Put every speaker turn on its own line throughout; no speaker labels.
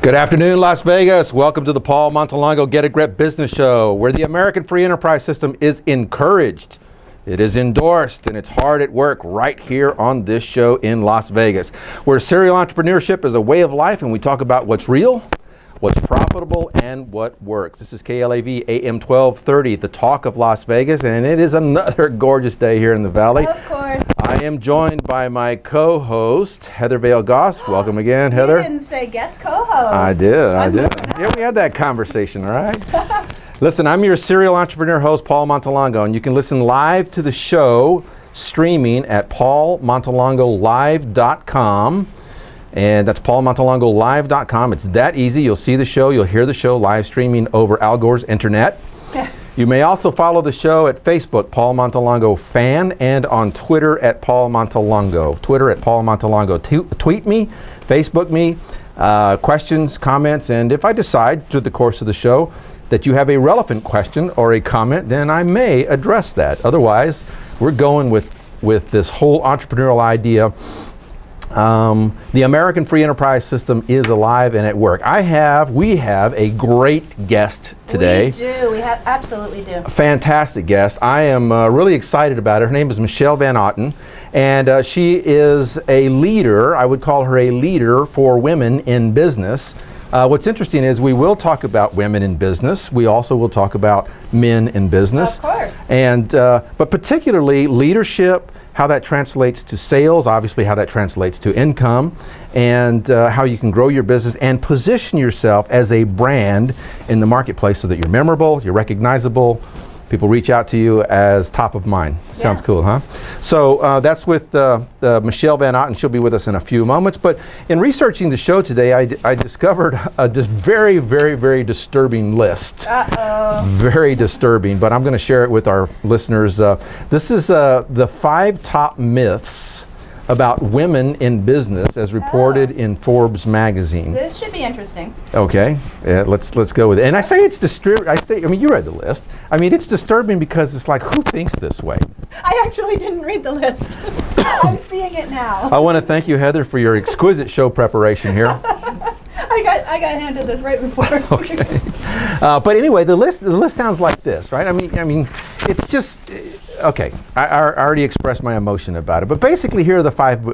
Good afternoon, Las Vegas. Welcome to the Paul Montelongo Get a Grip Business Show, where the American free enterprise system is encouraged, it is endorsed, and it's hard at work right here on this show in Las Vegas, where serial entrepreneurship is a way of life, and we talk about what's real, what's profitable, and what works. This is KLAV AM 1230, the talk of Las Vegas, and it is another gorgeous day here in the Valley.
Of course.
I am joined by my co-host, Heather Vale-Goss. Welcome again, Heather.
You didn't say guest co-host.
I did. Yeah, we had that conversation, all right? Listen, I'm your serial entrepreneur host, Paul Montelongo, and you can listen live to the show streaming at paulmontelongolive.com. And that's paulmontelongolive.com. It's that easy. You'll see the show. You'll hear the show live streaming over Al Gore's internet. You may also follow the show at Facebook, Paul Montelongo Fan, and on Twitter at Paul Montelongo. Twitter at Paul Montelongo. Tweet me, Facebook me, questions, comments, and if I decide through the course of the show that you have a relevant question or a comment, then I may address that. Otherwise, we're going with this whole entrepreneurial idea. The American free enterprise system is alive and at work. We have a great guest today.
We do. We absolutely do.
A fantastic guest. I am really excited about her. Her name is Michelle Van Otten, and she is a leader. I would call her a leader for women in business. What's interesting is we will talk about women in business. We also will talk about men in business.
Of course.
And but particularly leadership, how that translates to sales, obviously how that translates to income, and how you can grow your business and position yourself as a brand in the marketplace so that you're memorable, you're recognizable, people reach out to you as top of mind. Sounds cool, huh? So that's with Michelle Van Otten. She'll be with us in a few moments. But in researching the show today, I discovered this very, very, very disturbing list.
Uh-oh.
Very disturbing, but I'm going to share it with our listeners. This is the 5 top myths about women in business as reported in Forbes magazine.
This should be interesting.
Okay, let's go with it. And I say it's disturbing. I mean, you read the list. I mean, it's disturbing because it's like, who thinks this way?
I actually didn't read the list. I'm seeing it now.
I want to thank you, Heather, for your exquisite show preparation here.
I got handed this right before.
Okay. But anyway, the list sounds like this, right? I mean, it's just. Okay, I already expressed my emotion about it, but basically here are the five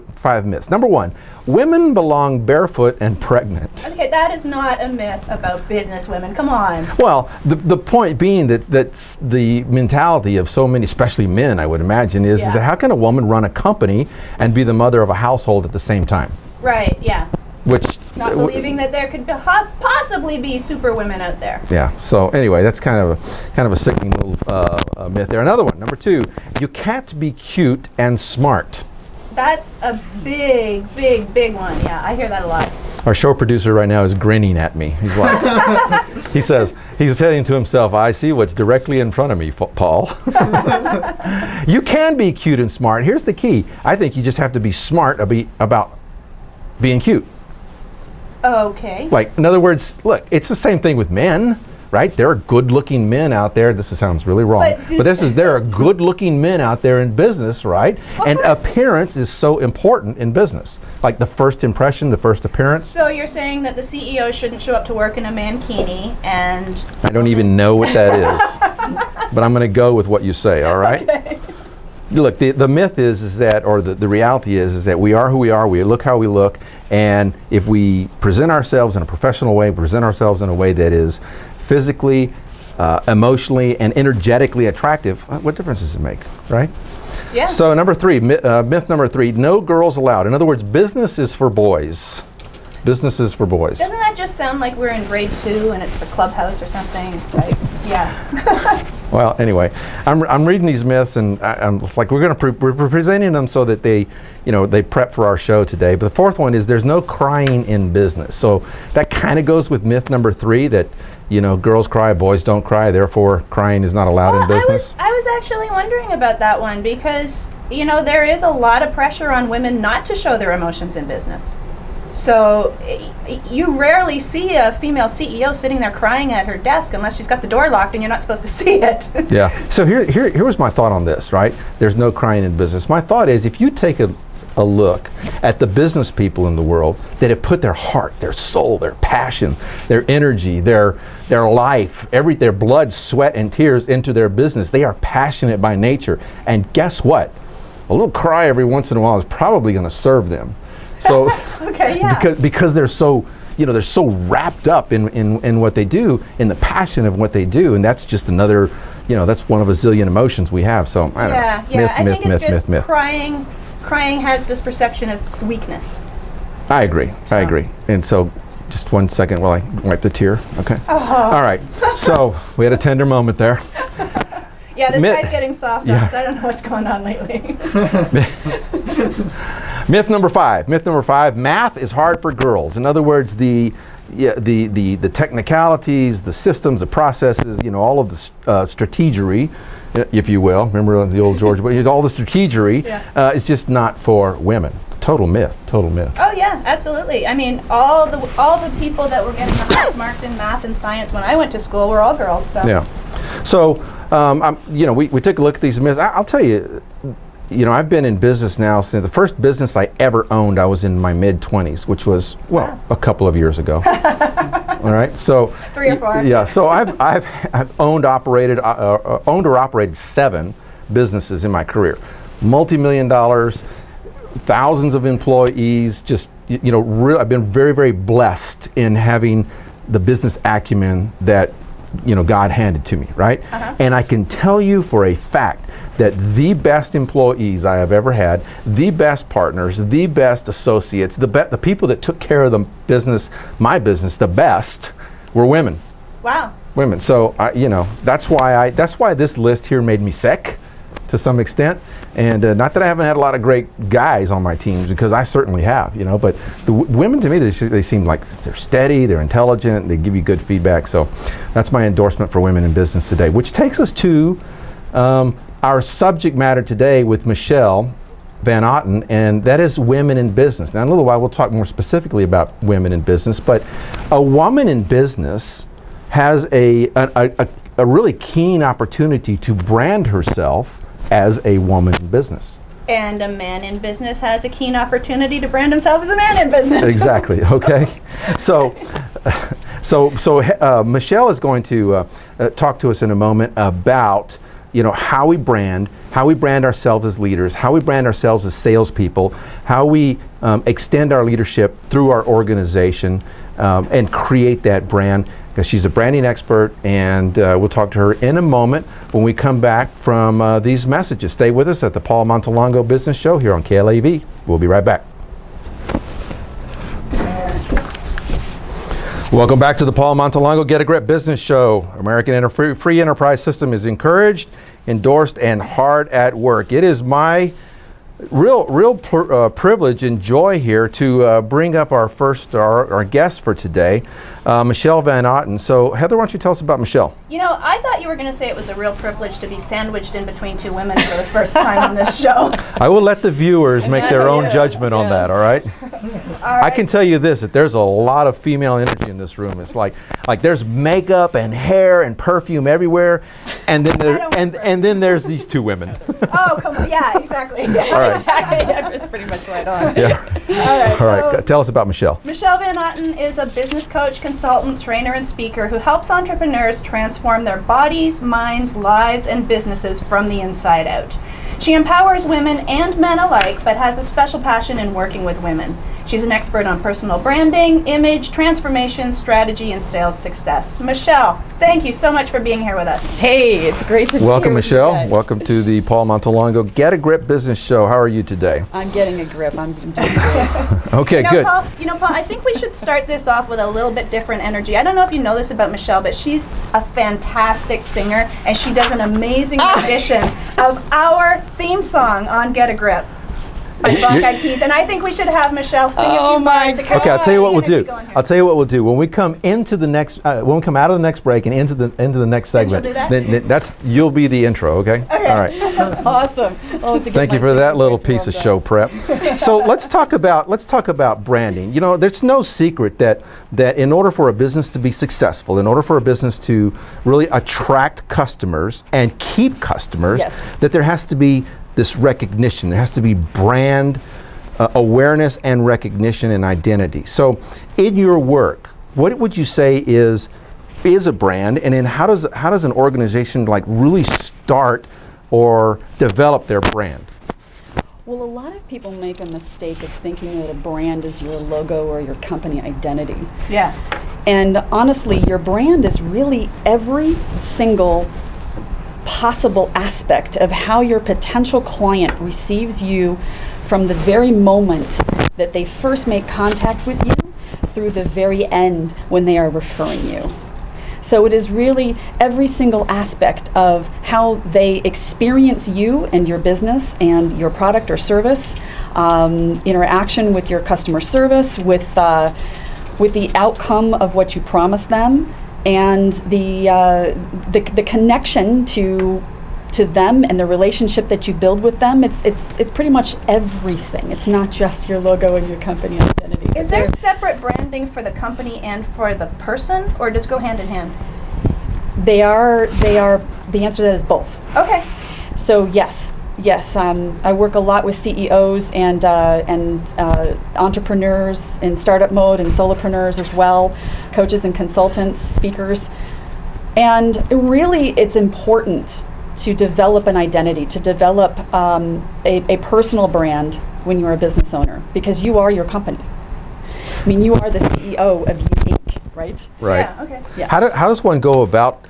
myths. Number 1, women belong barefoot and pregnant.
Okay, that is not a myth about business women. Come on.
Well, the point being that's the mentality of so many, especially men, I would imagine, is that how can a woman run a company and be the mother of a household at the same time?
Right, yeah.
Which
not believing that there could possibly be super women out there.
Yeah. So anyway, that's kind of a sickening little myth there. Another one, number 2, you can't be cute and smart.
That's a big, big, big one. Yeah, I hear that a lot.
Our show producer right now is grinning at me. He's like, he's saying to himself, "I see what's directly in front of me, Paul." You can be cute and smart. Here's the key. I think you just have to be smart about being cute.
Okay.
Like, in other words, look, it's the same thing with men, right? There are good-looking men out there. This sounds really wrong, but there are good-looking men out there in business, right? And appearance is so important in business, like the first impression, the first appearance.
So you're saying that the CEO shouldn't show up to work in a mankini, and
I don't even know what that is, but I'm going to go with what you say. All right.
Okay.
Look, the myth is that, or the reality is that we are who we are, we look how we look, and if we present ourselves in a professional way, present ourselves in a way that is physically, emotionally, and energetically attractive, what difference does it make, right?
Yeah.
So number 3, myth number 3, no girls allowed. In other words, business is for boys. Business is for boys.
Doesn't that just sound like we're in grade 2 and it's a clubhouse or something? Like, yeah.
Well, anyway, I'm reading these myths, and it's like we're presenting them so that they prep for our show today. But the 4th one is there's no crying in business. So that kind of goes with myth number 3 that girls cry, boys don't cry, therefore crying is not allowed in business.
I was actually wondering about that one because there is a lot of pressure on women not to show their emotions in business. So you rarely see a female CEO sitting there crying at her desk unless she's got the door locked and you're not supposed to see it. Yeah.
So here was my thought on this, right? There's no crying in business. My thought is if you take a a look at the business people in the world that have put their heart, their soul, their passion, their energy, their life, their blood, sweat, and tears into their business. They are passionate by nature. And guess what? A little cry every once in a while is probably going to serve them. So,
okay, yeah.
because they're so, they're so wrapped up in what they do, in the passion of what they do, and that's just another, that's one of a zillion emotions we have. So I don't know.
I think it's just crying. Crying has this perception of weakness.
I agree. So. I agree. And so, just 1 second while I wipe the tear. Okay.
Oh.
All right. So we had a tender moment there.
Yeah, this guy's getting soft on us. I don't know what's going on lately.
Myth number 5. Myth number 5. Math is hard for girls. In other words, the technicalities, the systems, the processes, all of the strategery, if you will. Remember the old George? All the strategery is just not for women. Total myth. Total myth.
Oh yeah, absolutely. I mean, all the people that were getting the highest marks in math and science when I went to school were all girls. So.
Yeah. So, we took a look at these myths. I'll tell you, I've been in business now since the first business I ever owned. I was in my mid-20s, which was a couple of years ago. All right, so
3 or 4.
Yeah, so I've owned or operated 7 businesses in my career, multi-million dollars, thousands of employees. Just I've been very, very blessed in having the business acumen that God handed to me, right? And I can tell you for a fact that the best employees I have ever had, the best partners, the best associates, the people that took care of my business the best were women.
Wow.
Women. So that's why this list here made me sick to some extent. And not that I haven't had a lot of great guys on my teams, because I certainly have, but the women, to me, they seem like they're steady, they're intelligent, they give you good feedback. So that's my endorsement for women in business today, which takes us to our subject matter today with Michelle Van Otten, and that is women in business. Now in a little while we'll talk more specifically about women in business, but a woman in business has a really keen opportunity to brand herself as a woman in business.
And a man in business has a keen opportunity to brand himself as a man in business.
Exactly. Okay. So Michelle is going to talk to us in a moment about how we brand ourselves as leaders, how we brand ourselves as salespeople, how we extend our leadership through our organization and create that brand. Because she's a branding expert, and we'll talk to her in a moment when we come back from these messages. Stay with us at the Paul Montelongo Business Show here on KLAV. We'll be right back. Welcome back to the Paul Montelongo Get a Grip Business Show. American free enterprise system is encouraged, endorsed, and hard at work. It is my real privilege and joy here to bring up our guest for today, Michelle Van Otten. So Heather, why don't you tell us about Michelle?
I thought you were going to say it was a real privilege to be sandwiched in between 2 women for the first time on this show.
I will let the viewers make their own judgment on that, all right? I can tell you this, that there's a lot of female energy in this room. It's like there's makeup and hair and perfume everywhere, and then there's these 2 women.
Oh, yeah, exactly. Yeah,
all right.
Exactly. That's pretty much right on.
Yeah. All right. Tell us about Michelle.
Michelle Van Otten is a business coach, consultant, trainer, and speaker who helps entrepreneurs transform their bodies, minds, lives, and businesses from the inside out. She empowers women and men alike, but has a special passion in working with women. She's an expert on personal branding, image, transformation, strategy, and sales success. Michelle, thank you so much for being here with us.
Hey, it's great to be here.
Welcome, Michelle. Welcome to the Paul Montelongo Get a Grip Business Show. How are you today?
I'm getting a grip. I'm doing great.
Okay, good.
Paul, I think we should start this off with a little bit different energy. I don't know if you know this about Michelle, but she's a fantastic singer, and she does an amazing rendition of our theme song on Get a Grip by Black Eyed Peas, and I think we should have Michelle sing a few bars to
Okay, I'll tell you what we'll do. When we come into the next, when we come out of the next break and into the next segment, then you'll be the intro. Okay. All right.
Awesome.
Thank you for that little piece of show prep. So let's talk about branding. There's no secret that in order for a business to be successful, in order for a business to really attract customers and keep customers, that there has to be this recognition. There has to be brand awareness and recognition and identity. So in your work, what would you say is a brand, and then how does an organization like really start or develop their brand?
Well, a lot of people make a mistake of thinking that a brand is your logo or your company identity.
Yeah.
And honestly, your brand is really every single possible aspect of how your potential client receives you from the very moment that they first make contact with you through the very end when they are referring you. So it is really every single aspect of how they experience you and your business and your product or service, interaction with your customer service, with the outcome of what you promise them, and the connection to them and the relationship that you build with them. It's pretty much everything. It's not just your logo and your company identity.
Is there separate branding for the company and for the person, or does it go hand in hand?
They are. The answer to that is both.
Okay.
So yes. I work a lot with CEOs and entrepreneurs in startup mode and solopreneurs as well, coaches and consultants, speakers, and really it's important to develop an identity, to develop a personal brand when you're a business owner, because you are your company. I mean, you are the CEO of You Inc., right?
Right.
Yeah, okay.
Yeah.
How does one go about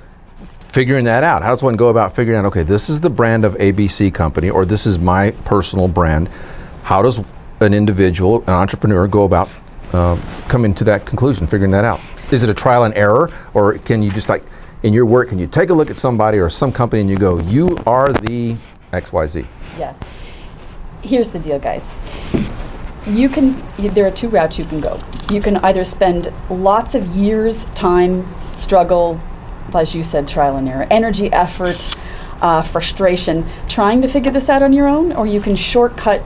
figuring that out? How does one go about figuring out, okay, this is the brand of ABC company, or this is my personal brand? How does an individual, an entrepreneur, go about coming to that conclusion, figuring that out? Is it a trial and error, or can you just, like, in your work, can you take a look at somebody or some company and you go, you are the XYZ?
Yeah. Here's the deal, guys. There are two routes you can go. You can either spend lots of years, time, struggle, as you said, trial and error, energy, effort, frustration, trying to figure this out on your own, or you can shortcut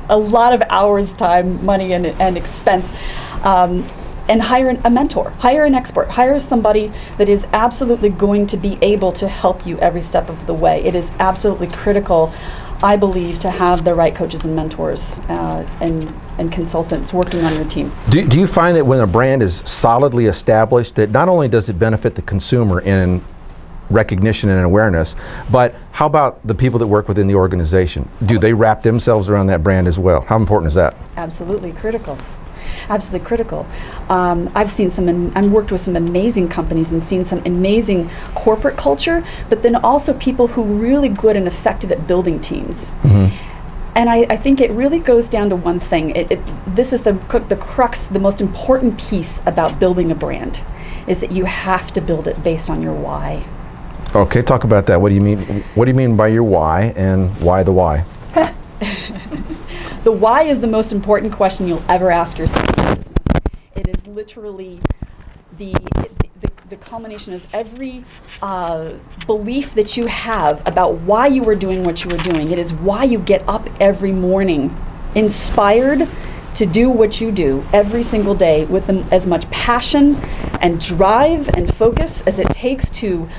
a lot of hours, time, money, and expense, and hire a mentor, hire an expert, hire somebody that is absolutely going to be able to help you every step of the way. It is absolutely critical, I believe, to have the right coaches and mentors and consultants working on your team.
Do you find that when a brand is solidly established, that not only does it benefit the consumer in recognition and awareness, but how about the people that work within the organization? Do they wrap themselves around that brand as well? How important is that?
Absolutely critical. Absolutely critical. I've worked with some amazing companies and seen some amazing corporate culture, but then also people who are really good and effective at building teams. Mm-hmm. And I think it really goes down to one thing. This is the crux, the most important piece about building a brand, is that you have to build it based on your why.
Okay, talk about that. What do you mean? What do you mean by your why, and why the why?
The why is the most important question you'll ever ask yourself in business. It is literally the culmination of every belief that you have about why you were doing what you were doing. It is why you get up every morning, inspired to do what you do every single day with as much passion and drive and focus as it takes to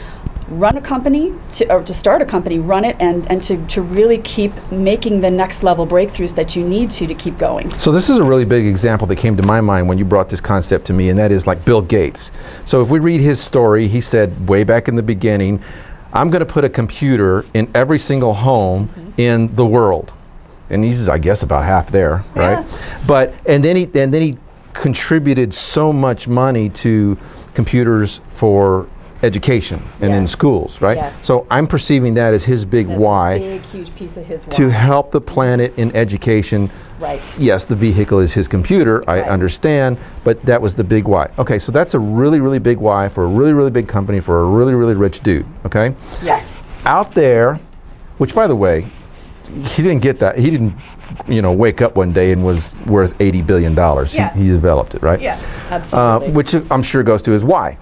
run a company, to start a company, run it, and to really keep making the next level breakthroughs that you need to keep going.
So this is a really big example that came to my mind when you brought this concept to me, and that is like Bill Gates. So if we read his story, he said way back in the beginning, I'm going to put a computer in every single home in the world. And he's, I guess, about half there, right? But and then he contributed so much money to computers for education and in schools, right?
Yes.
So I'm perceiving that as his big why.
A big, huge piece of his why.
To help the planet in education.
Right.
Yes, the vehicle is his computer, I understand, but that was the big why. Okay, so that's a really, really big why for a really, really big company for a really, really rich dude, okay?
Yes.
Out there, which by the way, he didn't get that. He didn't, wake up one day and was worth $80 billion.
Yeah.
He developed it, right?
Yeah.
Absolutely.
Which I'm sure goes to his why.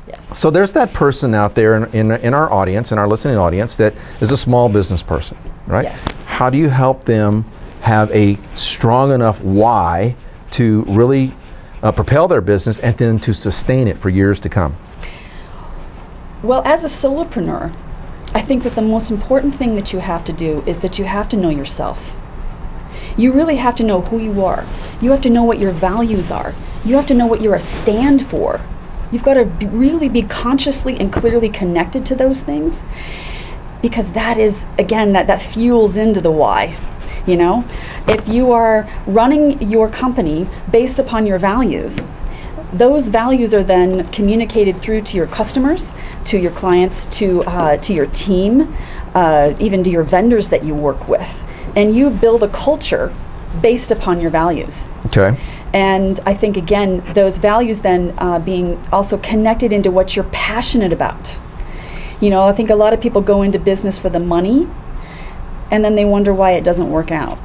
Yes.
So there's that person out there in our audience, in our listening audience, that is a small business person, right?
Yes.
How do you help them have a strong enough why to really propel their business and then to sustain it for years to come?
Well, as a solopreneur, I think that the most important thing that you have to do is that you have to know yourself. You really have to know who you are. You have to know what your values are. You have to know what you're a stand for. You've got to really be consciously and clearly connected to those things, because that is, again, that fuels into the why. You know, if you are running your company based upon your values, those values are then communicated through to your customers, to your clients, to your team, even to your vendors that you work with. And you build a culture based upon your values.
Okay.
And I think, again, those values then being also connected into what you're passionate about. You know, I think a lot of people go into business for the money, and then they wonder why it doesn't work out.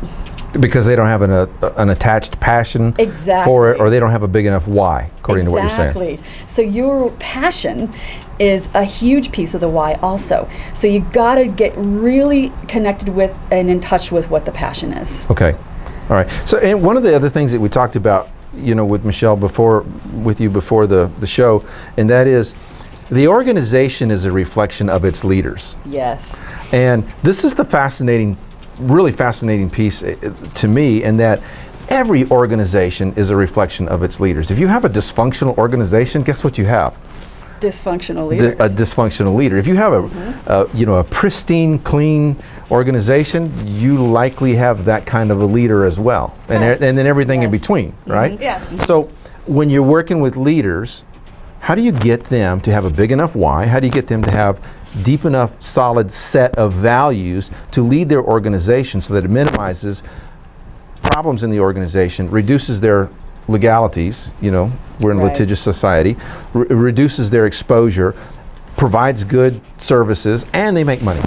Because they don't have an attached passion for it, or they don't have a big enough why, according to what you're saying.
Exactly. So your passion is a huge piece of the why also. So you got to get really connected with and in touch with what the passion is.
Okay. All right. So, and one of the other things that we talked about, you know, with Michelle before the show, and that is the organization is a reflection of its leaders.
Yes.
And this is the really fascinating piece to me, in that every organization is a reflection of its leaders. If you have a dysfunctional organization, guess what you have?
Dysfunctional leaders.
A dysfunctional leader. If you have a pristine, clean organization, you likely have that kind of a leader as well, and and then everything in between, right?
Yeah.
So when you're working with leaders, how do you get them to have a big enough why? How do you get them to have deep enough, solid set of values to lead their organization so that it minimizes problems in the organization, reduces their legalities, you know, we're in a litigious society, reduces their exposure, provides good services, and they make money?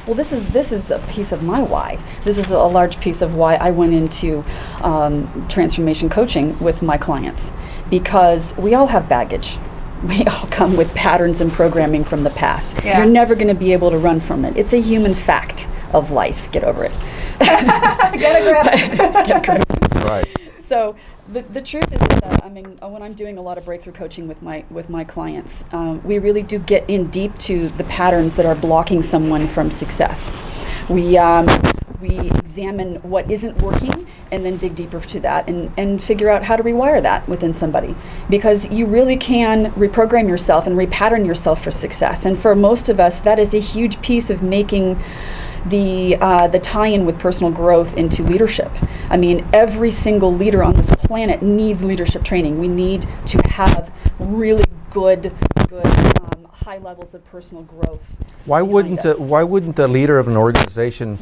Well, this is a piece of my why. This is a large piece of why I went into transformation coaching with my clients, because we all have baggage. We all come with patterns and programming from the past.
Yeah.
You're never going to be able to run from it. It's a human fact of life. Get over it.
Get a grip.
Get a grip.
Right.
So the truth is that, I mean, when I'm doing a lot of breakthrough coaching with my clients, we really do get in deep to the patterns that are blocking someone from success. We examine what isn't working and then dig deeper to that and figure out how to rewire that within somebody, because you really can reprogram yourself and repattern yourself for success. And for most of us, that is a huge piece of making the tie-in with personal growth into leadership. I mean, every single leader on this planet needs leadership training. We need to have really good high levels of personal growth.
Why wouldn't the leader of an organization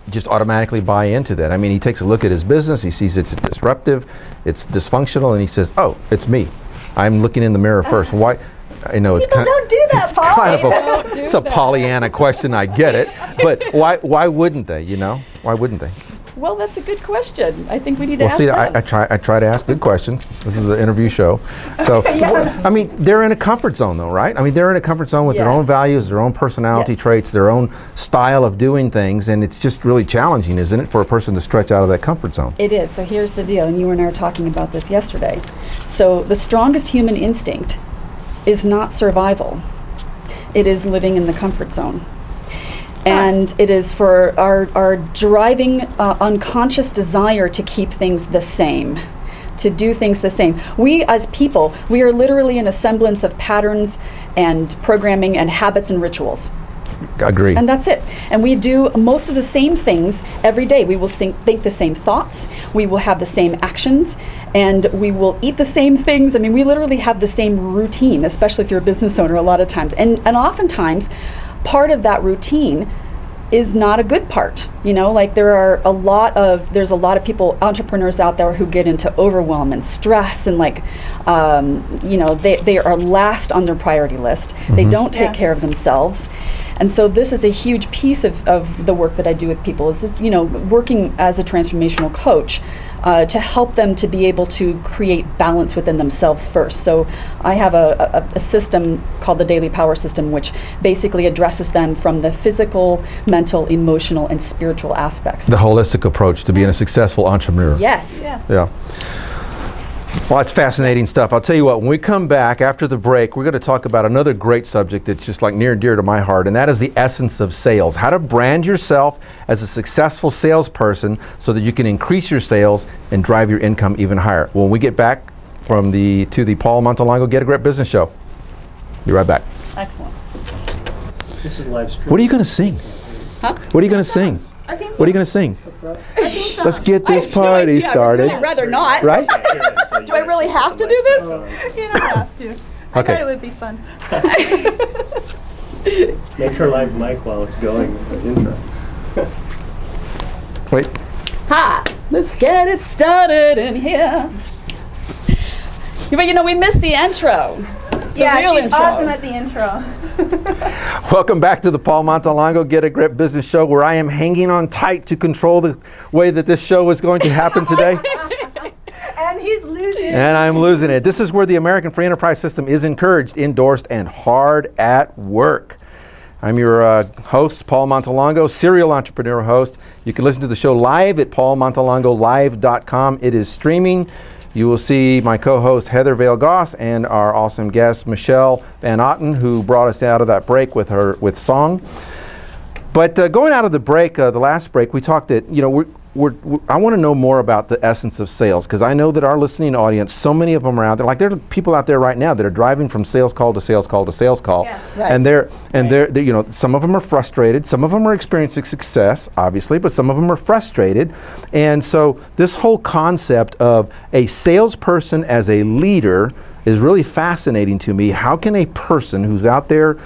just automatically buy into that? I mean, he takes a look at his business, he sees it's disruptive, it's dysfunctional, and he says, "Oh, it's me. I'm looking in the mirror first." Why? I know
People don't do that, Paul.
It's a Pollyanna question. I get it, but why wouldn't they? You know, why wouldn't they?
Well, that's a good question. I think we need to ask
See,
them.
I try to ask good questions. This is an interview show. So, I mean, they're in a comfort zone though, right? I mean, they're in a comfort zone with their own values, their own personality traits, their own style of doing things, and it's just really challenging, isn't it, for a person to stretch out of that comfort zone?
It is. So here's the deal, and you and I were talking about this yesterday. So the strongest human instinct is not survival. It is living in the comfort zone. And it is for our driving unconscious desire to keep things the same, to do things the same. We as people, we are literally in a semblance of patterns and programming and habits and rituals.
Agree.
And that's it. And we do most of the same things every day. We will think the same thoughts, we will have the same actions, and we will eat the same things. I mean, we literally have the same routine, especially if you're a business owner a lot of times. And oftentimes, part of that routine is not a good part. You know, like there's a lot of people, entrepreneurs out there who get into overwhelm and stress and you know, they are last on their priority list. They don't take care of themselves. And so this is a huge piece of the work that I do with people, is this, you know, working as a transformational coach to help them to be able to create balance within themselves first. So I have a system called the Daily Power System, which basically addresses them from the physical, mental, emotional, and spiritual aspects.
The holistic approach to being a successful entrepreneur.
Yes.
Yeah. Well, that's fascinating stuff. I'll tell you what, when we come back after the break, we're going to talk about another great subject that's just like near and dear to my heart, and that is the essence of sales. How to brand yourself as a successful salesperson so that you can increase your sales and drive your income even higher. When we get back from the Paul Montelongo Get a Grip Business Show. Be right back.
Excellent.
This is live stream.
What are you going to sing?
Huh?
What are you going to sing? What are you going to sing? Let's get this party started.
I'd rather not.
Right?
Do I really have to do this?
You don't have to. I thought it would be fun.
Make her live mic while it's going. Intro.
Wait.
Hi, let's get it started in here. But you know, we missed the intro.
Yeah, she's
intro.
awesome at the intro.
Welcome back to the Paul Montelongo Get a Grip Business Show, where I am hanging on tight to control the way that this show is going to happen today.
And he's losing.
And I'm losing it. This is where the American Free Enterprise System is encouraged, endorsed, and hard at work. I'm your host, Paul Montelongo, serial entrepreneur host. You can listen to the show live at paulmontelongolive.com. It is streaming. You will see my co-host Heather Vale-Goss and our awesome guest Michelle Van Otten, who brought us out of that break with song. But going out of the break, the last break, we talked that, you know, I want to know more about the essence of sales, because I know that our listening audience, so many of them are out there. Like, there are people out there right now that are driving from sales call to sales call to sales call,
Yes.
Right.
and they're you know, some of them are frustrated, some of them are experiencing success, obviously, but some of them are frustrated. And so this whole concept of a salesperson as a leader is really fascinating to me. How can a person who's out there,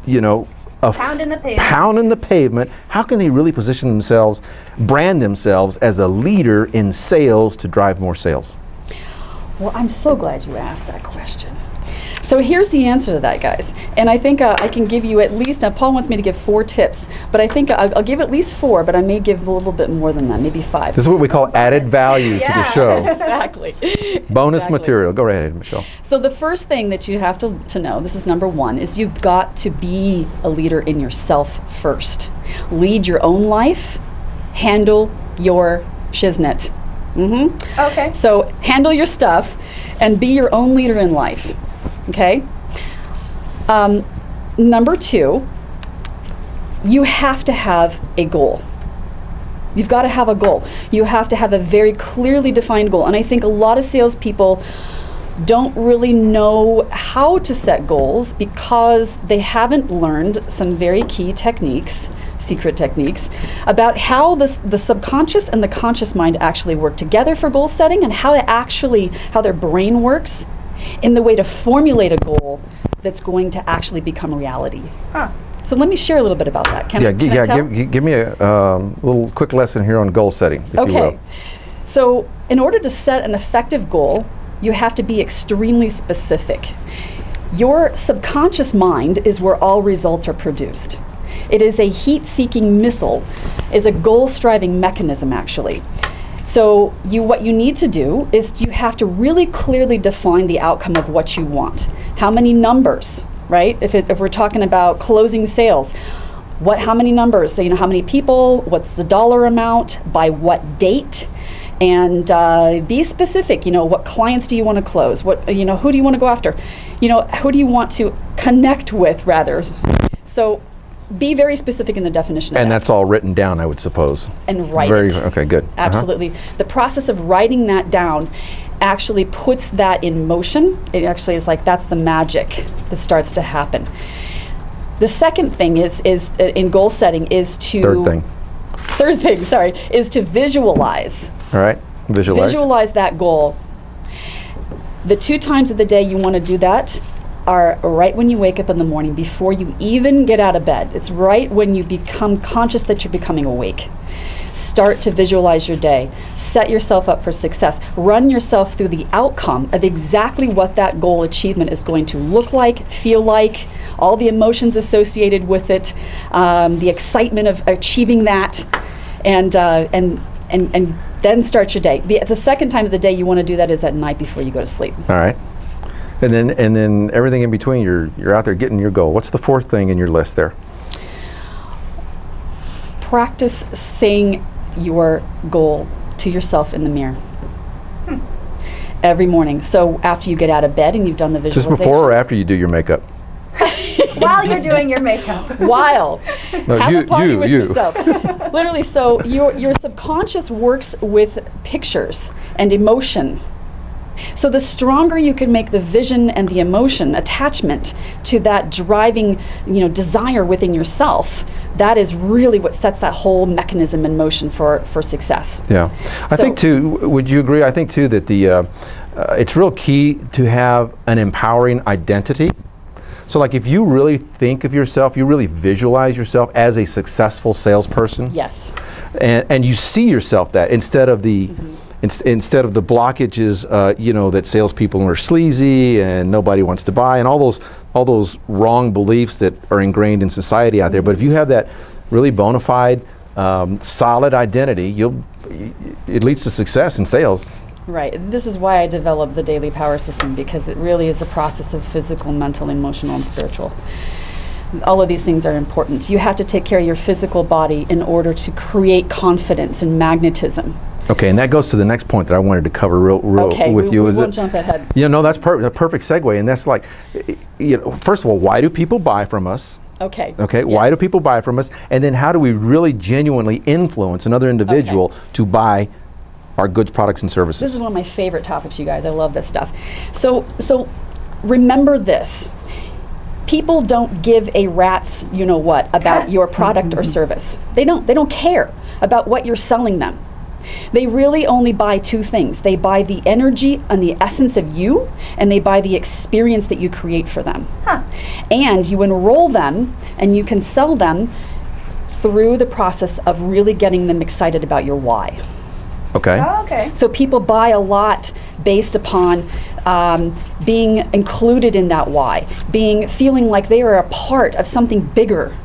you know,
Pounding the pavement.
pounding the pavement, how can they really position themselves, brand themselves as a leader in sales to drive more sales?
Well, I'm so glad you asked that question. So here's the answer to that, guys. And I think I can give you at least, Paul wants me to give 4 tips, but I think I'll give at least 4, but I may give a little bit more than that, maybe 5.
This is what we call added value to the show.
Exactly.
Bonus
Exactly.
material. Go right ahead, Michelle.
So the first thing that you have to know, this is number 1, is you've got to be a leader in yourself first. Lead your own life, handle your shiznit.
Okay.
So handle your stuff and be your own leader in life. Okay? Number 2, you have to have a goal. You've got to have a goal. You have to have a very clearly defined goal. And I think a lot of salespeople don't really know how to set goals because they haven't learned some very key techniques, secret techniques, about how the subconscious and the conscious mind actually work together for goal setting, and how their brain works in the way to formulate a goal that's going to actually become reality.
Huh.
So let me share a little bit about that. Can I tell?
Give me a little quick lesson here on goal setting, if you will.
So in order to set an effective goal, you have to be extremely specific. Your subconscious mind is where all results are produced. It is a heat-seeking missile, is a goal-striving mechanism, actually. So what you need to do is you have to really clearly define the outcome of what you want. How many numbers, right? If we're talking about closing sales, how many numbers? So, you know, how many people, what's the dollar amount, by what date, and be specific. You know, what clients do you want to close? Who do you want to go after? You know, who do you want to connect with, rather? So be very specific in the definition of
And
that.
that's all written down, I would suppose.
And write it.
Okay, good.
Absolutely. The process of writing that down actually puts that in motion. It actually is like, that's the magic that starts to happen. The second thing is in goal setting is to... Third thing, sorry, is to visualize.
All right, visualize.
Visualize that goal. The 2 times of the day you want to do that are right when you wake up in the morning, before you even get out of bed. It's right when you become conscious that you're becoming awake. Start to visualize your day. Set yourself up for success. Run yourself through the outcome of exactly what that goal achievement is going to look like, feel like, all the emotions associated with it, the excitement of achieving that, and then start your day. The second time of the day you want to do that is at night before you go to sleep.
All right. And then everything in between, you're out there getting your goal. What's the 4th thing in your list there?
Practice saying your goal to yourself in the mirror. Every morning. So after you get out of bed and you've done the visualization.
Just before or after you do your makeup?
While you're doing your makeup.
While.
No,
Have
you,
a party with
you.
yourself. Literally, so your subconscious works with pictures and emotion. So the stronger you can make the vision and the emotion attachment to that driving, desire within yourself, that is really what sets that whole mechanism in motion for success.
Yeah. I think too, would you agree? I think too that it's real key to have an empowering identity. So like if you really think of yourself, you really visualize yourself as a successful salesperson.
Yes.
And you see yourself that instead of the instead of the blockages, that salespeople are sleazy and nobody wants to buy, and all those wrong beliefs that are ingrained in society out there. But if you have that really bona fide, solid identity, it leads to success in sales.
Right. This is why I developed the Daily Power System, because it really is a process of physical, mental, emotional, and spiritual. All of these things are important. You have to take care of your physical body in order to create confidence and magnetism.
Okay, and that goes to the next point that I wanted to cover real with you.
We won't jump ahead.
No, that's a perfect segue, and that's like, first of all, why do people buy from us?
Okay.
Okay,
yes.
Why do people buy from us? And then how do we really genuinely influence another individual to buy our goods, products, and services?
This is one of my favorite topics, you guys. I love this stuff. So remember this. People don't give a rat's you-know-what about your product or service. They don't care about what you're selling them. They really only buy two things. They buy the energy and the essence of you, and they buy the experience that you create for them.
Huh.
And you enroll them, and you can sell them through the process of really getting them excited about your why.
Okay.
Oh, okay.
So people buy a lot based upon being included in that why, feeling like they are a part of something bigger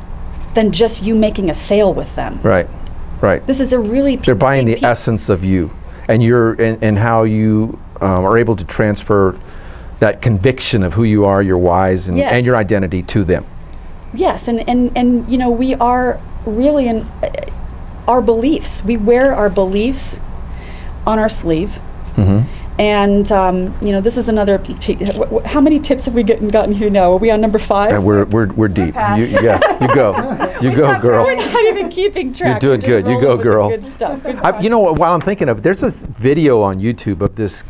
than just you making a sale with them.
Right. Right.
This is a really
they're buying the essence of you, and and how you are able to transfer that conviction of who you are, your whys, and,
yes.
and your identity to them.
Yes, and we are really in our beliefs. We wear our beliefs on our sleeve. Mm-hmm. And this is another. How many tips have we gotten here now? Are we on number 5?
We're deep. You go, girl.
We're not even keeping track.
You're doing good. You go, girl.
Good stuff. Good
while I'm thinking of, there's this video on YouTube of this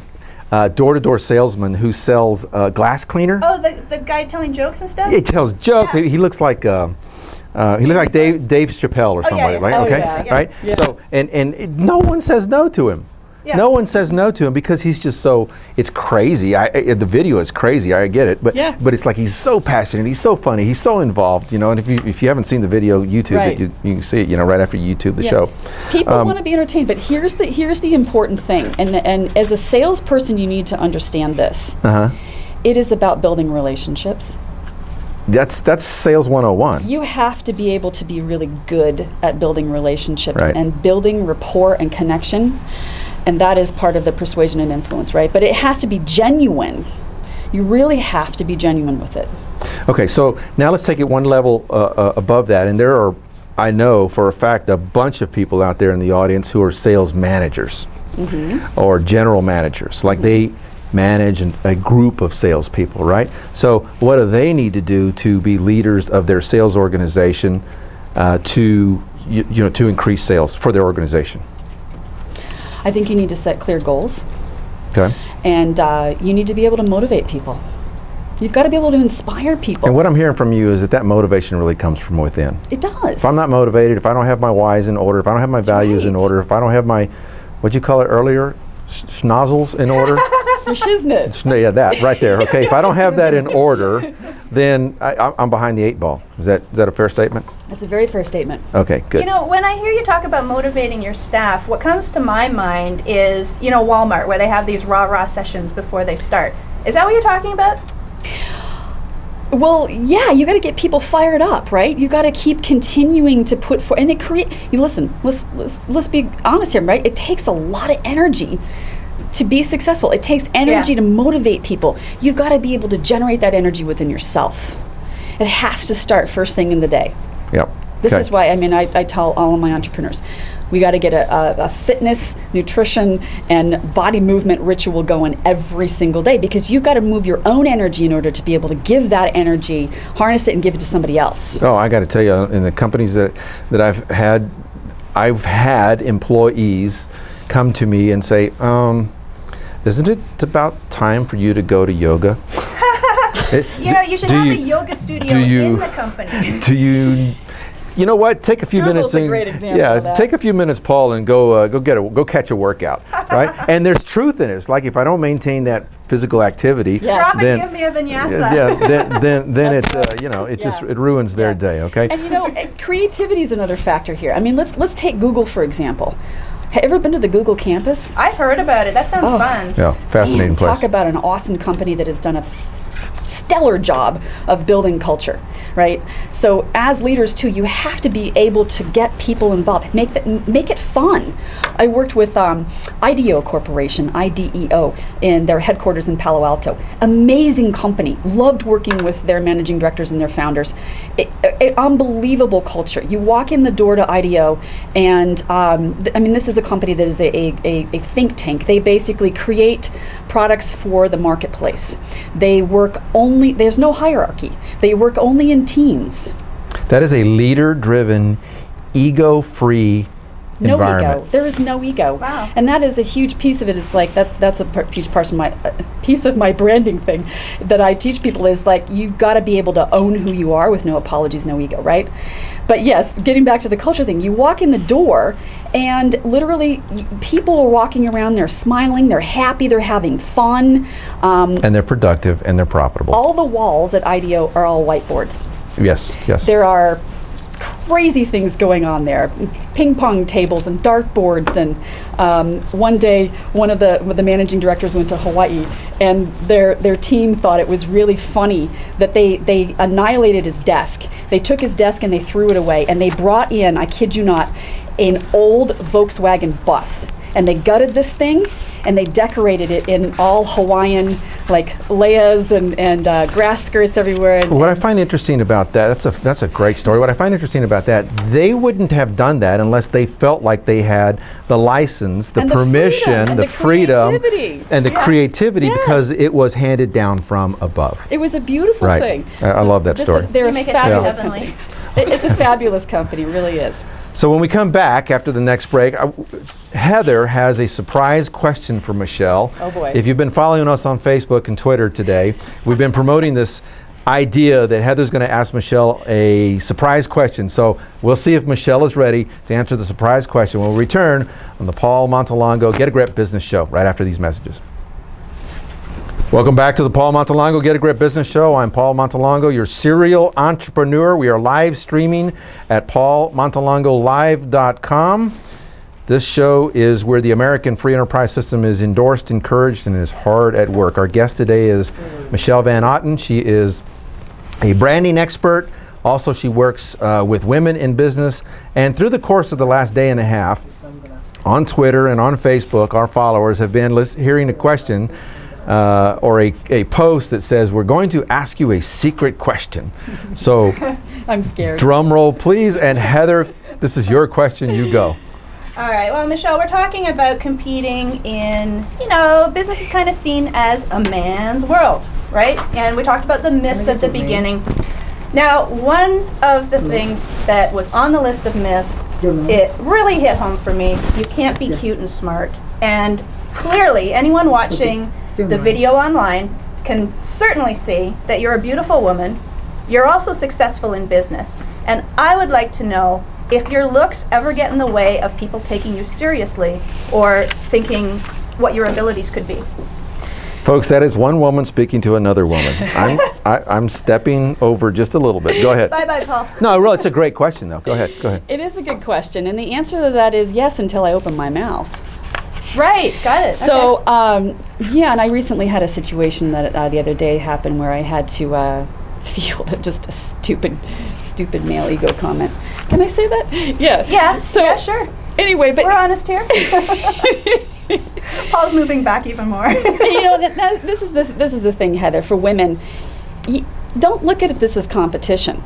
door-to-door salesman who sells glass cleaner.
Oh, the guy telling jokes and stuff?
He tells jokes. Yeah. He looks like. He looks like Dave Chappelle or somebody, right?
Oh,
okay,
yeah.
right.
Yeah.
So and no one says no to him. Yeah. No one says no to him because he's just so, it's crazy. The video is crazy, I get it, but it's like he's so passionate, he's so funny, he's so involved, and if you haven't seen the video, YouTube
right.
it, you can see it, right after YouTube the show.
People want to be entertained, but here's the important thing, and as a salesperson you need to understand this. It is about building relationships.
That's sales 101.
You have to be able to be really good at building relationships
right.
and building rapport and connection. And that is part of the persuasion and influence, right? But it has to be genuine. You really have to be genuine with it. Okay,
so now let's take it one level above that. And there are, I know for a fact, a bunch of people out there in the audience who are sales managers or general managers. Like they manage a group of salespeople, right? So what do they need to do to be leaders of their sales organization to increase sales for their organization?
I think you need to set clear goals.
Okay.
And you need to be able to motivate people. You've got to be able to inspire people.
And what I'm hearing from you is that motivation really comes from within.
It does.
If I'm not motivated, if I don't have my whys in order, if I don't have my values in order, if I don't have my, what'd you call it earlier, schnozzles in order?
Your shiznit.
Yeah, that right there. Okay, if I don't have that in order, then I'm behind the 8 ball. Is that a fair statement?
That's a very fair statement.
Okay, good.
When I hear you talk about motivating your staff, what comes to my mind is, Walmart, where they have these rah-rah sessions before they start. Is that what you're talking about?
Well, yeah, you got to get people fired up, right? You got to keep continuing to put forth, and it create. Listen, let's be honest here, right? It takes a lot of energy to be successful. It takes energy to motivate people. You've got to be able to generate that energy within yourself. It has to start first thing in the day.
Yep.
This is why, I tell all of my entrepreneurs, We got to get a fitness, nutrition, and body movement ritual going every single day, because you've got to move your own energy in order to be able to give that energy, harness it, and give it to somebody else.
Oh, I got to tell you, in the companies that I've had employees come to me and say, isn't it about time for you to go to yoga?
You should have a yoga studio in the company.
Do you know what? Take a few minutes.
Google's a great example of that.
Take a few minutes, Paul, and go catch a workout, right? And there's truth in it. It's like if I don't maintain that physical activity,
Drop
then
and give me a vinyasa.
then it's it ruins their day. Okay.
And creativity is another factor here. I mean, let's take Google for example. Have you ever been to the Google campus?
I've heard about it. That sounds fun.
Yeah, fascinating place.
Talk about an awesome company that has done a stellar job of building culture, right? So as leaders too, you have to be able to get people involved, make it fun. I worked with IDEO Corporation, IDEO, in their headquarters in Palo Alto. Amazing company. Loved working with their managing directors and their founders. Unbelievable culture. You walk in the door to IDEO, and I mean, this is a company that is a think tank. They basically create products for the marketplace. They work there's no hierarchy. They work only in teams.
That is a leader-driven, ego-free environment.
No ego. There is no ego.
Wow.
And that is a huge piece of it. It's like that's a huge part of my piece of my branding thing that I teach people is like you've got to be able to own who you are with no apologies, no ego, right? But yes, getting back to the culture thing, you walk in the door and literally people are walking around, they're smiling, they're happy, they're having fun.
And they're productive and they're profitable.
All the walls at IDEO are all whiteboards.
Yes, yes.
There are crazy things going on there, ping pong tables and dartboards, and one day one of the managing directors went to Hawaii, and their team thought it was really funny that they annihilated his desk. They took his desk and they threw it away, and they brought in, I kid you not, an old Volkswagen bus, and they gutted this thing and they decorated it in all Hawaiian like layas and grass skirts everywhere. And
what I find interesting about that's a great story. What I find interesting about that, they wouldn't have done that unless they felt like they had the license, the permission, the freedom, and the creativity because it was handed down from above.
It was a beautiful thing.
I love that story.
They're a fabulous company. It's a fabulous company, it really is.
So when we come back after the next break, Heather has a surprise question for Michelle.
Oh boy.
If you've been following us on Facebook and Twitter today, we've been promoting this idea that Heather's going to ask Michelle a surprise question. So we'll see if Michelle is ready to answer the surprise question. We'll return on the Paul Montelongo Get a Grip Business Show right after these messages. Welcome back to the Paul Montelongo Get a Grip Business Show. I'm Paul Montelongo, your serial entrepreneur. We are live streaming at paulmontelongolive.com. This show is where the American free enterprise system is endorsed, encouraged, and is hard at work. Our guest today is Michelle Van Otten. She is a branding expert. Also, she works with women in business. And through the course of the last day and a half, on Twitter and on Facebook, our followers have been hearing a question or a post that says, we're going to ask you a secret question. So,
I'm scared.
Drum roll, please. And Heather, this is your question. You go.
All right. Well, Michelle, we're talking about competing in, business is kind of seen as a man's world, right? And we talked about the myths at the beginning. Now, one of the things that was on the list of myths, it really hit home for me. You can't be cute and smart. And clearly, anyone watching the video online can certainly see that you're a beautiful woman. You're also successful in business. And I would like to know if your looks ever get in the way of people taking you seriously or thinking what your abilities could be.
Folks, that is one woman speaking to another woman. I'm stepping over just a little bit. Go ahead.
Bye-bye, Paul.
No, really, it's a great question, though. Go ahead.
It is a good question, and the answer to that is yes until I open my mouth.
Right, got it.
So, yeah, and I recently had a situation that the other day happened where I had to field just a stupid male ego comment. Can I say that? Yeah.
Yeah.
So
yeah, sure.
Anyway, but
we're honest here. Paul's moving back even more.
This is the thing, Heather. For women, don't look at this as competition.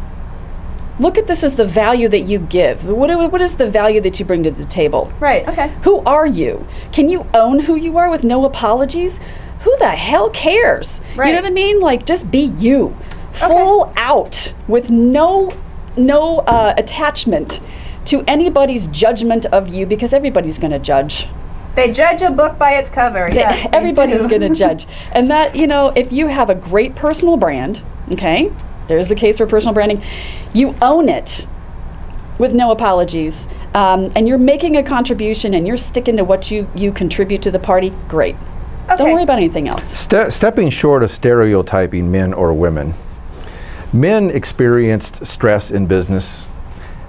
Look at this as the value that you give. What is the value that you bring to the table?
Right, okay.
Who are you? Can you own who you are with no apologies? Who the hell cares?
Right.
You know what I mean? Like, just be you. Full out with no attachment to anybody's judgment of you, because everybody's going to judge.
They judge a book by its cover. Yes,
everybody's going to judge. And that, you know, if you have a great personal brand, okay, there's the case for personal branding, you own it with no apologies, and you're making a contribution and you're sticking to what you contribute to the party, great.
Okay.
Don't worry about anything else.
Stepping short of stereotyping men or women, men experienced stress in business.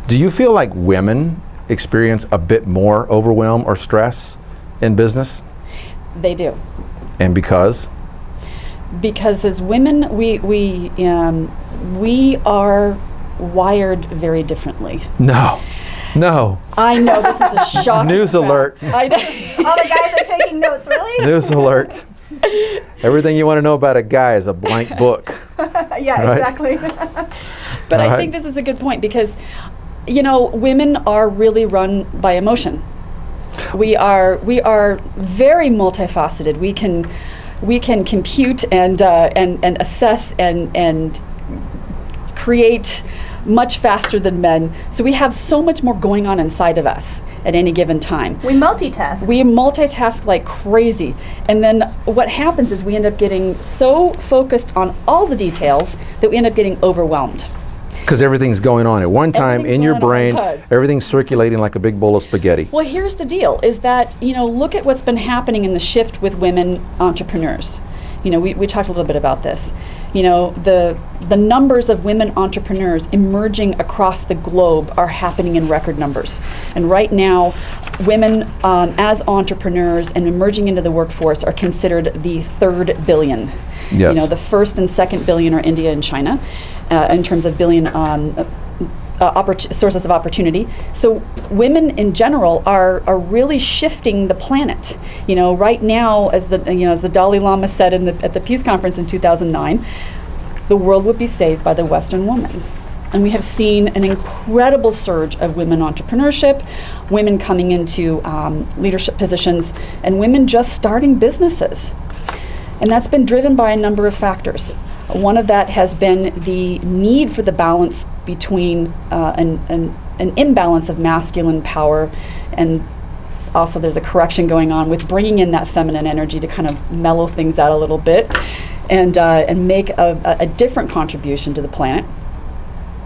Do you feel like women experience a bit more overwhelm or stress in business?
They do.
And because?
Because as women, we are wired very differently.
No.
I know, this is a shocking
News
fact.
alert.
I know.
All the guys are taking notes, really?
News alert. Everything you want to know about a guy is a blank book.
Yeah,
Right?
exactly.
But
All
I
right.
think this is a good point, because, you know, women are really run by emotion. We are very multifaceted. We can compute and assess and create much faster than men. So we have so much more going on inside of us at any given time.
We multitask.
We multitask like crazy. And then what happens is we end up getting so focused on all the details that we end up getting overwhelmed.
Because everything's going on at one time
Everything's
in your
going on at one
brain.
time.
Everything's circulating like a big bowl of spaghetti.
Well, here's the deal, is that, you know, look at what's been happening in the shift with women entrepreneurs. You know, we talked a little bit about this. You know, the numbers of women entrepreneurs emerging across the globe are happening in record numbers. And right now, women as entrepreneurs and emerging into the workforce are considered the third billion.
Yes.
You know, the first and second billion are India and China in terms of billion sources of opportunity. So women in general are really shifting the planet. You know, right now, as the Dalai Lama said at the Peace Conference in 2009, the world would be saved by the Western woman. And we have seen an incredible surge of women entrepreneurship, women coming into leadership positions, and women just starting businesses. And that's been driven by a number of factors. One of that has been the need for the balance between an imbalance of masculine power, and also there's a correction going on with bringing in that feminine energy to kind of mellow things out a little bit and make a different contribution to the planet.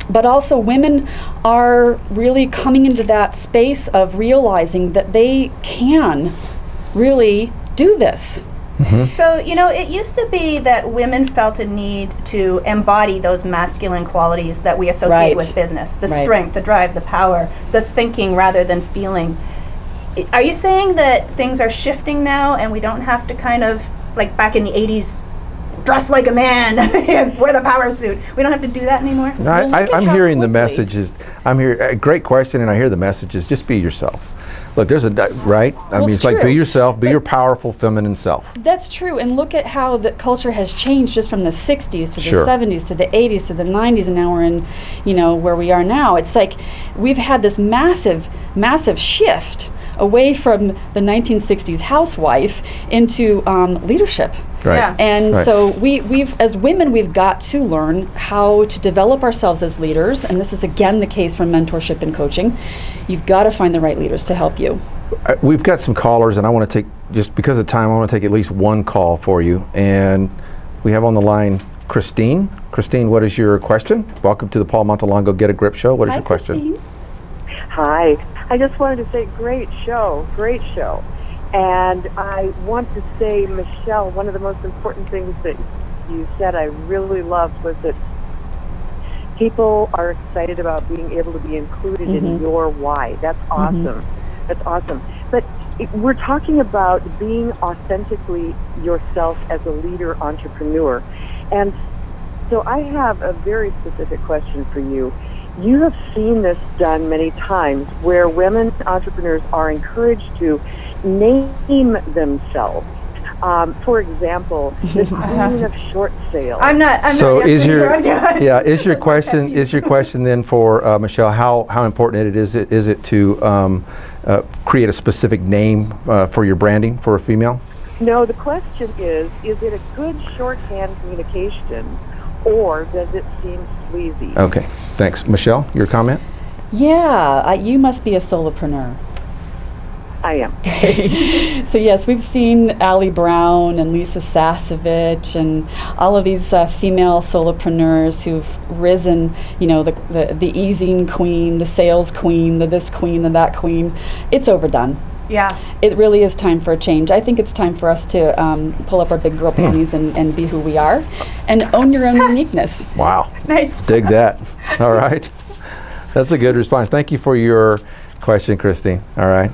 But also women are really coming into that space of realizing that they can really do this.
Mm-hmm.
So, you know, it used to be that women felt a need to embody those masculine qualities that we associate
Right.
with business. The
Right.
strength, the drive, the power, the thinking rather than feeling. Are you saying that things are shifting now and we don't have to kind of, like back in the 80s, dress like a man, wear the power suit? We don't have to do that anymore?
Well, look at
I'm
how
hearing the
quickly-
messages. Great question, and I hear the messages. Just be yourself. Look, there's right? I mean, it's like
true.
be yourself, be
But-
your powerful feminine self.
That's true, and look at how the culture has changed just from the 60s to the
Sure.
70s to the 80s to the 90s, and now we're in, you know, where we are now. It's like we've had this massive shift away from the 1960s housewife into leadership.
Right.
Yeah.
And
Right.
so we've, as women, we've got to learn how to develop ourselves as leaders, and this is again the case for mentorship and coaching. You've got to find the right leaders to help you.
We've got some callers, and I want to take, just because of time, I want to take at least one call for you. And we have on the line Christine. Christine, what is your question? Welcome to the Paul Montelongo Get a Grip Show. What is
Hi,
your question?
Christine.
Hi. I just wanted to say great show. And I want to say, Michelle, one of the most important things that you said I really loved was that people are excited about being able to be included in your why. That's awesome. That's awesome. But we're talking about being authentically yourself as a leader entrepreneur. And so I have a very specific question for you. You have seen this done many times where women entrepreneurs are encouraged to name themselves. For example, the queen of short sales.
I'm not.
So is your is your
Okay.
question then for Michelle how important is it to create a specific name for your branding for a female?
No, the question is it a good shorthand communication, or does it seem sleazy?
Okay, thanks. Michelle, your comment?
Yeah, you must be a solopreneur.
I am.
So yes, we've seen Allie Brown and Lisa Sasevich and all of these female solopreneurs who've risen, you know, the easing queen, the sales queen, the this queen, the that queen. It's overdone.
Yeah.
It really is time for a change. I think it's time for us to pull up our big girl panties and be who we are and own your own uniqueness.
Wow.
Nice.
Dig that. All right. That's a good response. Thank you for your question, Christy. All right.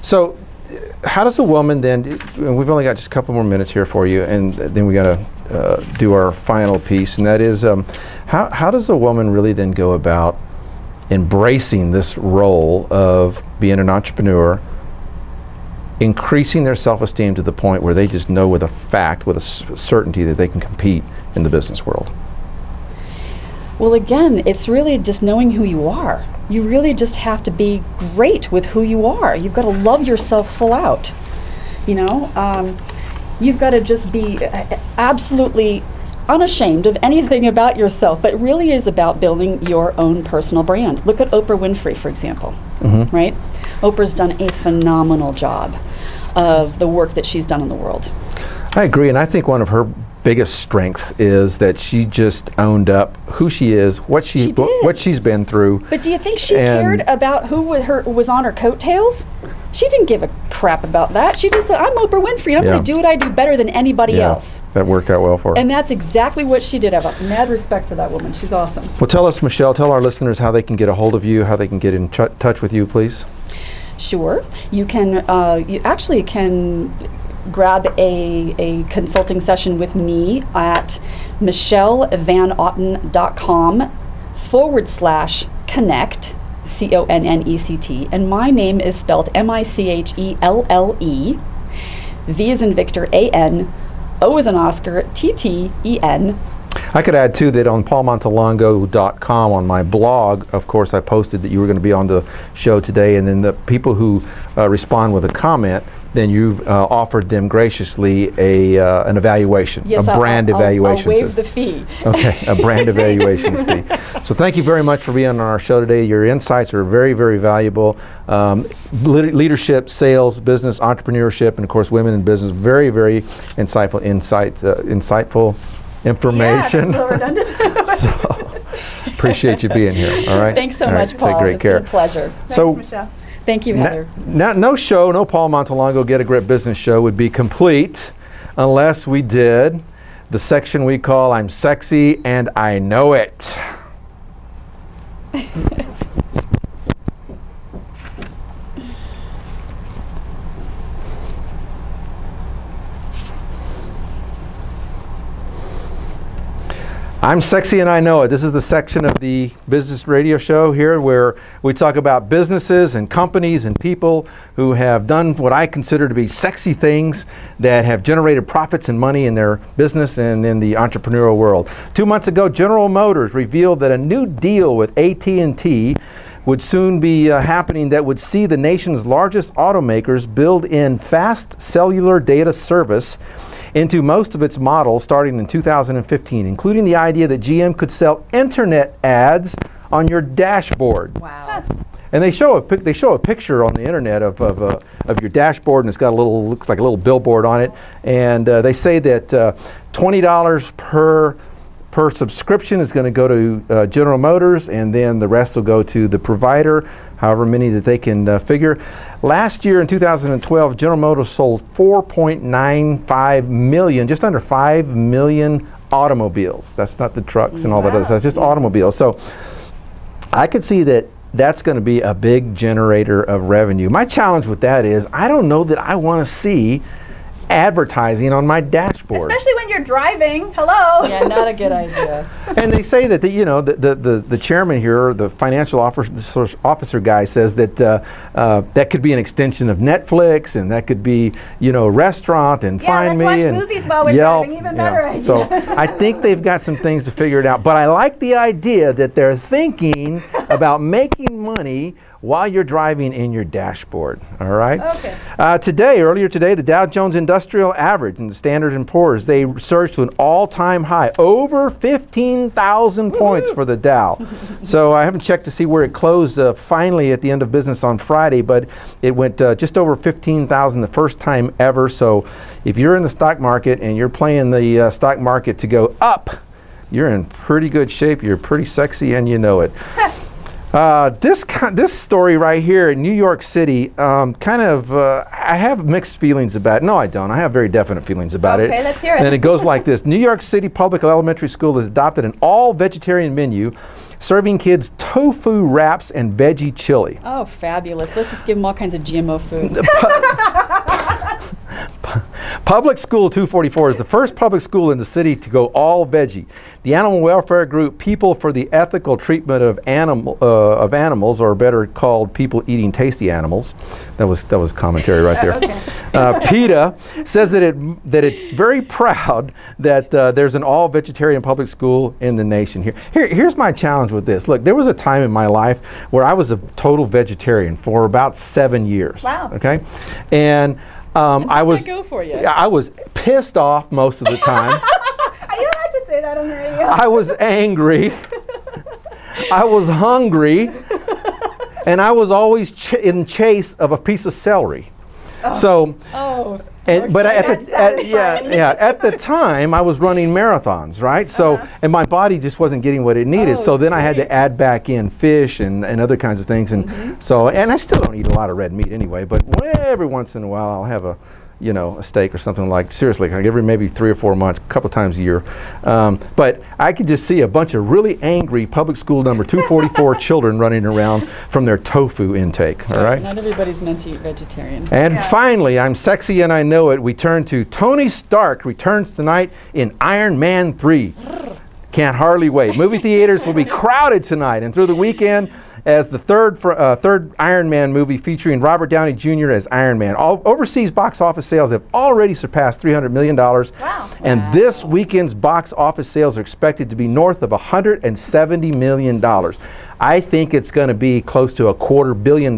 So how does a woman then, and we've only got just a couple more minutes here for you, and then we got to do our final piece, and that is how does a woman really then go about embracing this role of being an entrepreneur, increasing their self-esteem to the point where they just know with a fact, with a certainty that they can compete in the business world?
Well, again, it's really just knowing who you are. You really just have to be great with who you are. You've got to love yourself full out. You know, you've got to just be absolutely unashamed of anything about yourself, but it really is about building your own personal brand. Look at Oprah Winfrey, for example, right? Oprah's done a phenomenal job of the work that she's done in the world.
I agree, and I think one of her biggest strengths is that she just owned up who she is, what she's been through.
But do you think she cared about who was on her coattails? She didn't give a crap about that. She just said, I'm Oprah Winfrey, and I'm going to do what I do better than anybody else.
That worked out well for her.
And that's exactly what she did. I have mad respect for that woman. She's awesome.
Well, tell us, Michelle, tell our listeners how they can get a hold of you, how they can get in touch with you, please. Sure.
You can, you actually can grab a consulting session with me at michellevanotten.com/connect, CONNECT, and my name is spelled MICHELLE, V as in Victor, AN, O as in Oscar, TTEN.
I could add too that on paulmontelongo.com on my blog, of course, I posted that you were going to be on the show today, and then the people who respond with a comment, then you've offered them graciously an evaluation,
yes,
a brand evaluation.
I'll waive the fee.
Okay, a brand evaluations fee. So thank you very much for being on our show today. Your insights are very, very valuable. Leadership, sales, business, entrepreneurship, and of course, women in business. Very, very insightful insightful information.
Yeah, that's redundant.
So appreciate you being here. All right.
Thanks so much, Paul.
Take great care.
It's been a pleasure.
So,
Thanks, Michelle.
Thank you, Heather.
No show, no Paul Montelongo Get a Grip Business Show would be complete unless we did the section we call I'm Sexy and I Know It. I'm Sexy and I Know It. This is the section of the business radio show here where we talk about businesses and companies and people who have done what I consider to be sexy things that have generated profits and money in their business and in the entrepreneurial world. 2 months ago, General Motors revealed that a new deal with AT&T would soon be happening that would see the nation's largest automakers build in fast cellular data service into most of its models starting in 2015, including the idea that GM could sell internet ads on your dashboard.
Wow.
And they show a picture on the internet of your dashboard, and it's got looks like a little billboard on it. And they say that $20 per subscription is going to go to General Motors, and then the rest will go to the provider, however many that they can figure. Last year in 2012, General Motors sold 4.95 million, just under 5 million automobiles. That's not the trucks and all that other stuff, just automobiles. So I could see that that's going to be a big generator of revenue. My challenge with that is I don't know that I want to see advertising on my dashboard.
Especially when you're driving. Hello.
Yeah, not a good idea.
And they say that the chairman here, the financial officer guy, says that that could be an extension of Netflix, and that could be restaurant and Find Me
watch
and
movies while we're
Yelp.
driving. Even better idea.
So I think they've got some things to figure it out. But I like the idea that they're thinking about making money while you're driving in your dashboard. All right.
Okay.
Earlier today, the Dow Jones Industrial Average and the Standard & Poor's, they surged to an all-time high, over 15,000 points for the Dow. So I haven't checked to see where it closed finally at the end of business on Friday, but it went just over 15,000 the first time ever. So if you're in the stock market and you're playing the stock market to go up, you're in pretty good shape. You're pretty sexy, and you know it. This story right here in New York City, I have mixed feelings about it. No, I don't. I have very definite feelings about it.
Okay, let's hear it.
And it goes like this. New York City Public Elementary School has adopted an all-vegetarian menu, serving kids tofu wraps and veggie chili.
Oh, fabulous. Let's just give them all kinds of GMO food.
Public School 244 is the first public school in the city to go all veggie. The animal welfare group People for the Ethical Treatment of Animals, or better called People Eating Tasty Animals. That was commentary right there.
Okay.
PETA says that it's very proud that there's an all vegetarian public school in the nation. Here's my challenge with this. Look, there was a time in my life where I was a total vegetarian for about 7 years.
Wow.
Okay, and I was
go for you?
I was pissed off most of the time.
Are you allowed to say that on the radio?
I was angry. I was hungry, and I was always in chase of a piece of celery.
Oh.
So, but at the time I was running marathons, right? So, and my body just wasn't getting what it needed. So then I had to add back in fish and other kinds of things, and and I still don't eat a lot of red meat anyway. But every once in a while I'll have a steak or something, like every maybe 3 or 4 months, a couple times a year. But I could just see a bunch of really angry public school number 244 children running around from their tofu intake. All right.
Not everybody's meant to eat vegetarian.
And finally, I'm sexy and I know it. We turn to Tony Stark returns tonight in Iron Man 3. Can't hardly wait. Movie theaters will be crowded tonight and through the weekend as the third Iron Man movie featuring Robert Downey Jr. as Iron Man. Overseas box office sales have already surpassed $300 million.
Wow.
And this weekend's box office sales are expected to be north of $170 million. I think it's going to be close to $250 million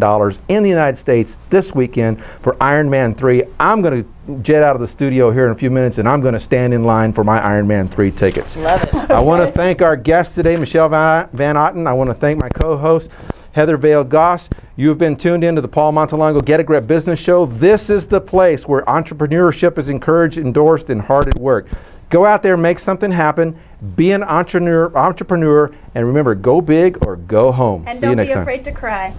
in the United States this weekend for Iron Man 3. I'm going to jet out of the studio here in a few minutes, and I'm going to stand in line for my Iron Man 3 tickets.
Love it.
I want to thank our guest today, Michelle Van Otten. I want to thank my co-host, Heather Vale Goss. You have been tuned into the Paul Montelongo Get a Grip Business Show. This is the place where entrepreneurship is encouraged, endorsed, and hard at work. Go out there, make something happen, be an entrepreneur, and remember, go big or go home.
And
See you
don't
next
be
time.
afraid to cry.